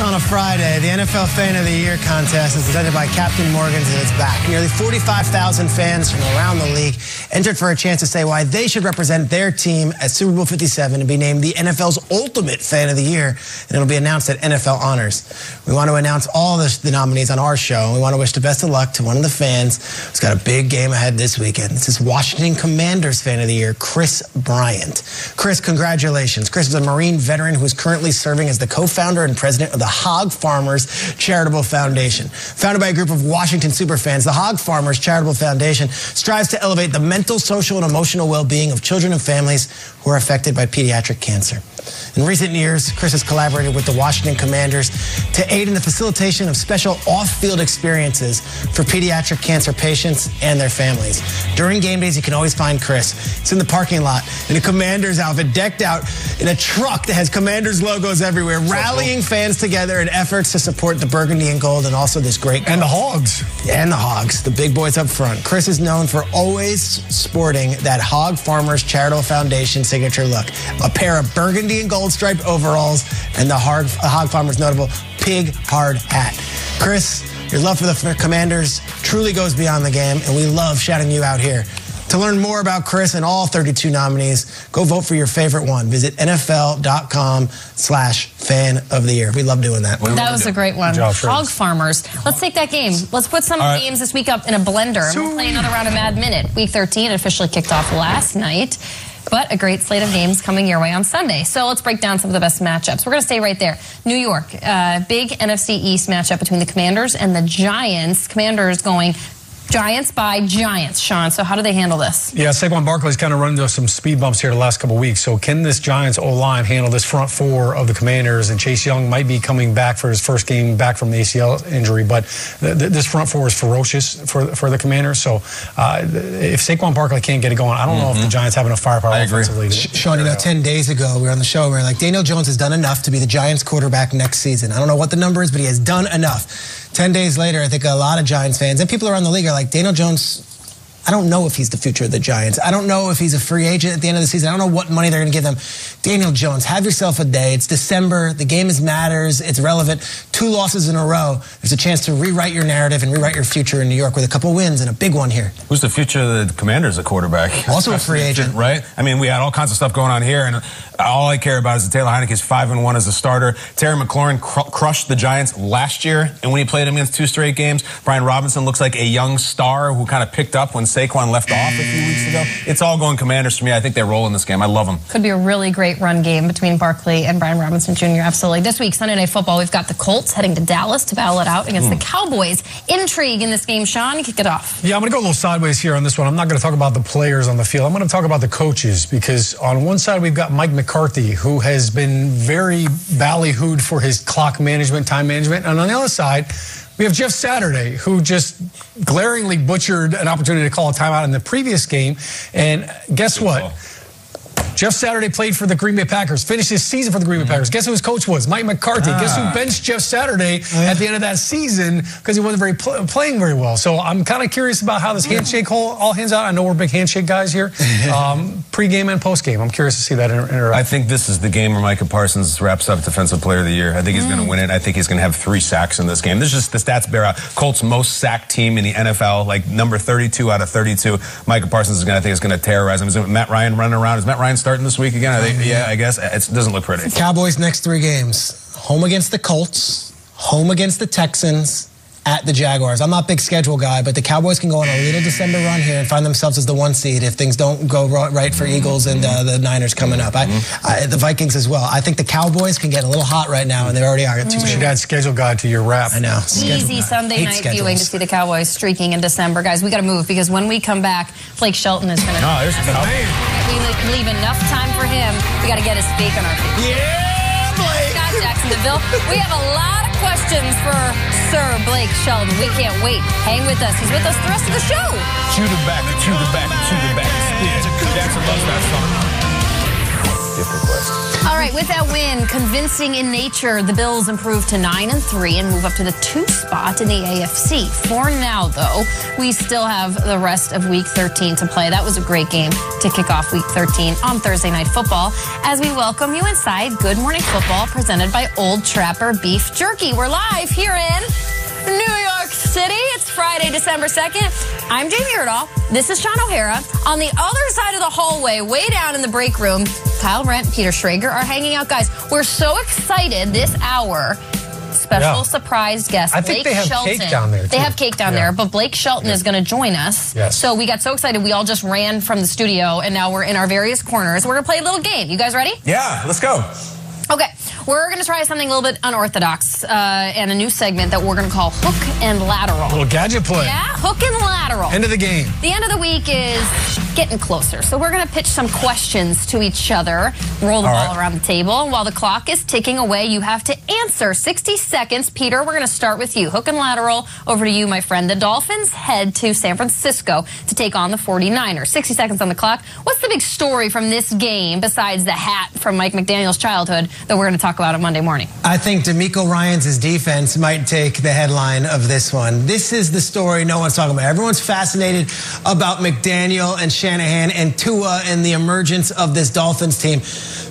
on a Friday. The NFL Fan of the Year contest is presented by Captain Morgan's, and it's back. Nearly 45,000 fans from around the league entered for a chance to say why they should represent their team at Super Bowl 57 and be named the NFL's Ultimate Fan of the Year, and it'll be announced at NFL Honors. We want to announce all the nominees on our show, and we want to wish the best of luck to one of the fans who's got a big game ahead this weekend. This is Washington Commanders Fan of the Year, Chris Brandt. Chris, congratulations. Chris is a Marine veteran who is currently serving as the co-founder and president of the Hog Farmers Charitable Foundation. Founded by a group of Washington superfans, the Hog Farmers Charitable Foundation strives to elevate the mental, social, and emotional well-being of children and families who are affected by pediatric cancer. In recent years, Chris has collaborated with the Washington Commanders to aid in the facilitation of special off-field experiences for pediatric cancer patients and their families. During game days, you can always find Chris. It's in the parking lot in a Commanders outfit, decked out in a truck that has Commanders logos everywhere, rallying fans together in efforts to support the burgundy and gold and also this great cause. And the Hogs. And the Hogs, the big boys up front. Chris is known for always sporting that Hog Farmers Charitable Foundation signature look. A pair of burgundy and gold striped overalls and the Hog Farmers notable pig hard hat. Chris, your love for the Commanders truly goes beyond the game, and we love shouting you out here. To learn more about Chris and all 32 nominees, go vote for your favorite one. Visit NFL.com/fan of the year. We love doing that. That was a great one. Hog Farmers. Let's take that game. Let's put some games this week up in a blender. And we'll play another round of Mad Minute. Week 13 officially kicked off last night, but a great slate of games coming your way on Sunday. So let's break down some of the best matchups. We're going to stay right there. New York, big NFC East matchup between the Commanders and the Giants. Commanders going Giants by Giants, Sean. So how do they handle this? Yeah, Saquon Barkley's kind of run into some speed bumps here the last couple of weeks. So can this Giants O-line handle this front four of the Commanders? And Chase Young might be coming back for his first game back from the ACL injury. But this front four is ferocious for the Commanders. So if Saquon Barkley can't get it going, I don't know if the Giants have enough firepower offensively. Sean, 10 days ago, we were on the show. We were like, Daniel Jones has done enough to be the Giants quarterback next season. I don't know what the number is, but he has done enough. 10 days later, I think a lot of Giants fans and people around the league are like, Daniel Jones, I don't know if he's the future of the Giants. I don't know if he's a free agent at the end of the season. I don't know what money they're going to give them. Daniel Jones, have yourself a day. It's December. The game matters. It's relevant. 2 losses in a row. There's a chance to rewrite your narrative and rewrite your future in New York with a couple wins and a big one here. Who's the future of the Commanders, a quarterback? Also a free agent. Right? I mean, we had all kinds of stuff going on here, and all I care about is that Taylor Heineke's 5-1 as a starter. Terry McLaurin crushed the Giants last year, and when he played him against 2 straight games, Brian Robinson looks like a young star who kind of picked up when Saquon left off a few weeks ago. It's all going Commanders for me. I think they roll in this game. I love them. Could be a really great run game between Barkley and Brian Robinson Jr. Absolutely. This week, Sunday Night Football, we've got the Colts heading to Dallas to battle it out against the Cowboys. Intrigue in this game, Sean. Kick it off. Yeah, I'm going to go a little sideways here on this one. I'm not going to talk about the players on the field. I'm going to talk about the coaches, because on one side we've got Mike McCarthy, who has been very ballyhooed for his clock management, time management. And on the other side, we have Jeff Saturday, who just glaringly butchered an opportunity to call a timeout in the previous game. And guess what? Jeff Saturday played for the Green Bay Packers, finished his season for the Green Bay Packers. Guess who his coach was? Mike McCarthy. Guess who benched Jeff Saturday at the end of that season because he wasn't playing very well. So I'm kind of curious about how this handshake all hands out. I know we're big handshake guys here. Pre-game and post-game. I'm curious to see that interaction. I think this is the game where Micah Parsons wraps up Defensive Player of the Year. I think he's going to win it. I think he's going to have 3 sacks in this game. This is just the stats bear out. Colts' most sacked team in the NFL, like number 32 out of 32. Micah Parsons is going to terrorize him. Is it Matt Ryan running around? Is Matt Ryan starting this week again? I guess it doesn't look pretty. Cowboys next 3 games. Home against the Colts, home against the Texans, at the Jaguars. I'm not a big schedule guy, but the Cowboys can go on a little December run here and find themselves as the 1 seed if things don't go right for Eagles and the Niners coming up. The Vikings as well. I think the Cowboys can get a little hot right now, and they already are. You should add schedule guide to your wrap. I know. Easy Sunday night viewing to see the Cowboys streaking in December. Guys, we got to move, because when we come back, Blake Shelton is going to... No, there's we leave enough time for him. We got to get his steak on our feet. Yeah, Blake! Scott Jacksonville. We have a lot of questions for Sir Blake Shelton. We can't wait. Hang with us. He's with us the rest of the show. To the back, to the back, to the back. Yeah, Jackson loves that song. different quest. All right, with that win, convincing in nature, the Bills improve to 9-3 and move up to the 2 spot in the AFC. For now, though, we still have the rest of Week 13 to play. That was a great game to kick off Week 13 on Thursday Night Football as we welcome you inside Good Morning Football presented by Old Trapper Beef Jerky. We're live here in New York City. It's Friday, December 2nd. I'm Jamie Erdahl. This is Sean O'Hara. On the other side of the hallway, way down in the break room, Kyle Brandt and Peter Schrager are hanging out. Guys, we're so excited this hour. Special surprise guest, I think Blake they have Shelton. cake down there, too. They have cake down there, but Blake Shelton is going to join us. Yes. So we got so excited, we all just ran from the studio, and now we're in our various corners. We're going to play a little game. You guys ready? Yeah, let's go. Okay, we're going to try something a little bit unorthodox and a new segment that we're going to call Hook and Lateral. A little gadget play. Yeah, Hook and Lateral. End of the game. The end of the week is getting closer. So we're going to pitch some questions to each other, roll the ball around the table. And while the clock is ticking away, you have to answer. 60 seconds. Peter, we're going to start with you. Hook and Lateral. Over to you, my friend. The Dolphins head to San Francisco to take on the 49ers. 60 seconds on the clock. What's the big story from this game besides the hat from Mike McDaniel's childhood that we're going to talk about on Monday morning? I think DeMeco Ryans' defense might take the headline of this one. This is the story no one's talking about. Everyone's fascinated about McDaniel and Shanahan and Tua and the emergence of this Dolphins team.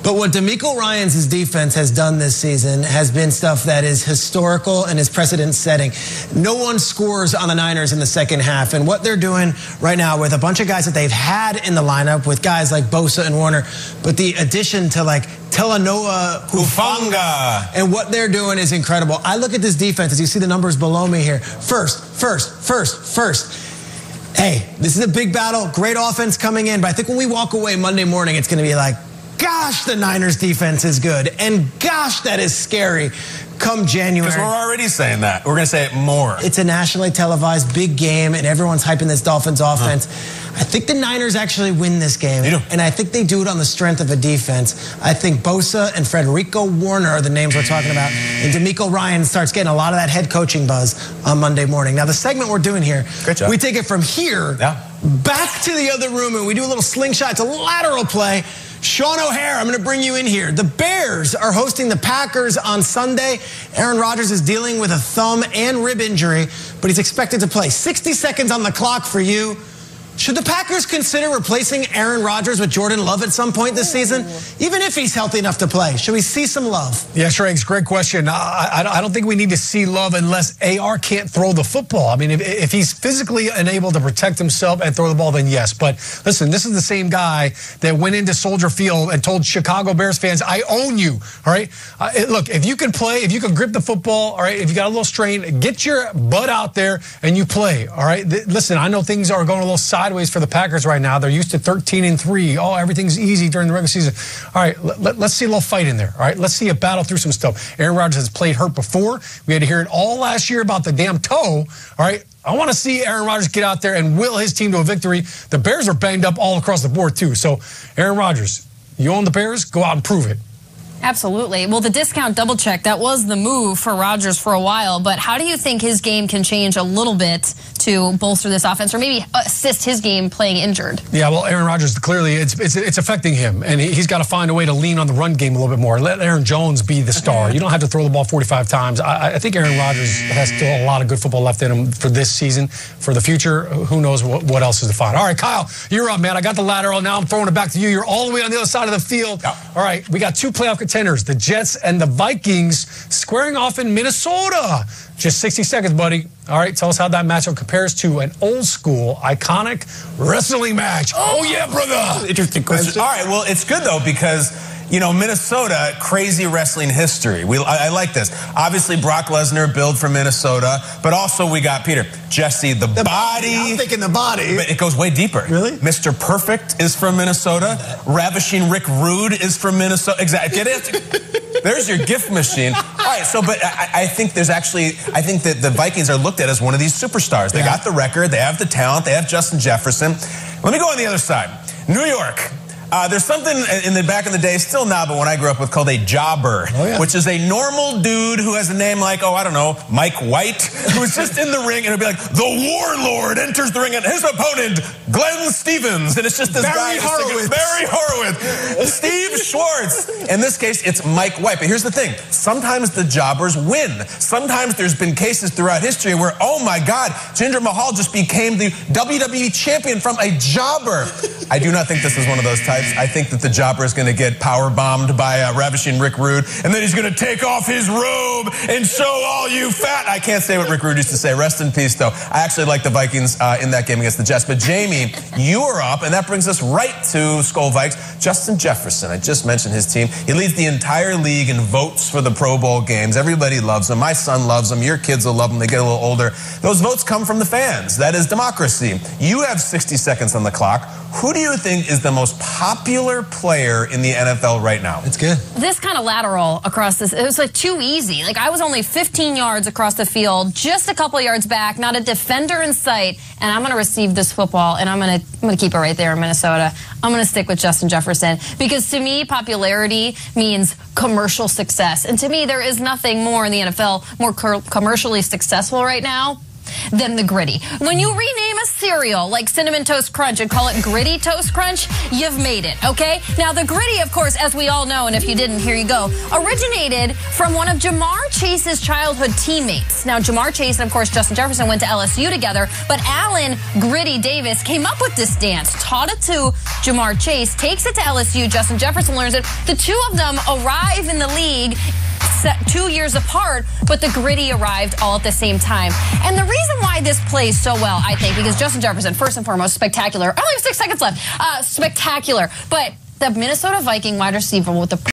But what DeMeco Ryans' defense has done this season has been stuff that is historical and is precedent-setting. No one scores on the Niners in the second half. And what they're doing right now with a bunch of guys that they've had in the lineup, with guys like Bosa and Warner, but the addition to like Talanoa Hufanga, and what they're doing is incredible. I look at this defense, as you see the numbers below me here. First. Hey, this is a big battle. Great offense coming in. But I think when we walk away Monday morning, it's going to be like, gosh, the Niners defense is good. And gosh, that is scary come January. Because we're already saying that. We're going to say it more. It's a nationally televised big game, and everyone's hyping this Dolphins offense. I think the Niners actually win this game. They do. And I think they do it on the strength of a defense. I think Bosa and Federico Warner are the names we're talking about. And DeMeco Ryans starts getting a lot of that head coaching buzz on Monday morning. Now, the segment we're doing here, great job. We take it from here back to the other room, and we do a little slingshot. It's a lateral play. Sean O'Hara, I'm going to bring you in here. The Bears are hosting the Packers on Sunday. Aaron Rodgers is dealing with a thumb and rib injury, but he's expected to play. 60 seconds on the clock for you. Should the Packers consider replacing Aaron Rodgers with Jordan Love at some point this season? Even if he's healthy enough to play, should we see some Love? Yeah, Shregs, great question. I don't think we need to see Love unless AR can't throw the football. I mean, if he's physically unable to protect himself and throw the ball, then yes. But listen, this is the same guy that went into Soldier Field and told Chicago Bears fans, I own you, all right? Look, if you can play, if you can grip the football, all right, if you got a little strain, get your butt out there and you play, all right? Listen, I know things are going a little sideways for the Packers right now. They're used to 13-3. Oh, everything's easy during the regular season. All right, let's see a little fight in there. All right, let's see a battle through some stuff. Aaron Rodgers has played hurt before. We had to hear it all last year about the damn toe. All right, I want to see Aaron Rodgers get out there and will his team to a victory. The Bears are banged up all across the board too. So, Aaron Rodgers, you own the Bears? Go out and prove it. Absolutely. Well, the discount double check, that was the move for Rodgers for a while, but how do you think his game can change a little bit to bolster this offense or maybe assist his game playing injured? Yeah, well, Aaron Rodgers, clearly it's affecting him, and he's got to find a way to lean on the run game a little bit more. Let Aaron Jones be the star. You don't have to throw the ball 45 times. I think Aaron Rodgers has still a lot of good football left in him for this season. For the future, who knows what else is to find. All right, Kyle, you're up, man. I got the lateral. Now I'm throwing it back to you. You're all the way on the other side of the field. Yeah. All right, we got two playoff contenders, the Jets and the Vikings, squaring off in Minnesota. Just 60 seconds, buddy. All right, tell us how that matchup compares to an old school, iconic wrestling match. Oh yeah, brother. Interesting question. All right, well, it's good, though, because, you know, Minnesota, crazy wrestling history. I like this. Obviously, Brock Lesnar, build from Minnesota, but also we got, Peter, Jesse the Body. I'm thinking the Body. But it goes way deeper. Really? Mr. Perfect is from Minnesota. Ravishing Rick Rude is from Minnesota. Exactly. Get it? There's your gift machine. All right, so, but I think there's actually, I think that the Vikings are looked at as one of these superstars. They got the record, they have the talent, they have Justin Jefferson. Let me go on the other side. New York. There's something in the back in the day, still now, but when I grew up with, called a jobber, which is a normal dude who has a name like, oh, I don't know, Mike White, who's just in the ring, and it'll be like, the Warlord enters the ring, and his opponent, Glenn Stevens, and it's just this guy. Barry Horowitz. Steve Schwartz. In this case, it's Mike White. But here's the thing. Sometimes the jobbers win. Sometimes there's been cases throughout history where, oh my God, Jinder Mahal just became the WWE champion from a jobber. I do not think this is one of those types. I think that the jobber is going to get power bombed by ravishing Rick Rude, and then he's going to take off his robe and show all you fat. I can't say what Rick Rude used to say. Rest in peace, though. I actually like the Vikings in that game against the Jets. But Jamie, you are up, and that brings us right to Skol Vikes. Justin Jefferson, I just mentioned his team. He leads the entire league in votes for the Pro Bowl games. Everybody loves him. My son loves him. Your kids will love him. They get a little older. Those votes come from the fans. That is democracy. You have 60 seconds on the clock. Who do you think is the most popular player in the NFL right now? It's good. This kind of lateral across this, it was like too easy. Like I was only 15 yards across the field, just a couple yards back, not a defender in sight, and I'm going to receive this football, and I'm going to keep it right there in Minnesota. I'm going to stick with Justin Jefferson because to me, popularity means commercial success. And to me, there is nothing more in the NFL more commercially successful right now than the gritty. When you rename a cereal like Cinnamon Toast Crunch and call it Gritty Toast Crunch, you've made it, okay? Now, the gritty, of course, as we all know, and if you didn't, here you go, originated from one of Jamar Chase's childhood teammates. Now, Jamar Chase and, of course, Justin Jefferson went to LSU together, but Allen Gritty Davis came up with this dance, taught it to Jamar Chase, takes it to LSU, Justin Jefferson learns it. The two of them arrive in the league 2 years apart, but the gritty arrived all at the same time. And the reason why this plays so well, I think, because Justin Jefferson, first and foremost, spectacular. I only have 6 seconds left. Spectacular. But the Minnesota Viking wide receiver with the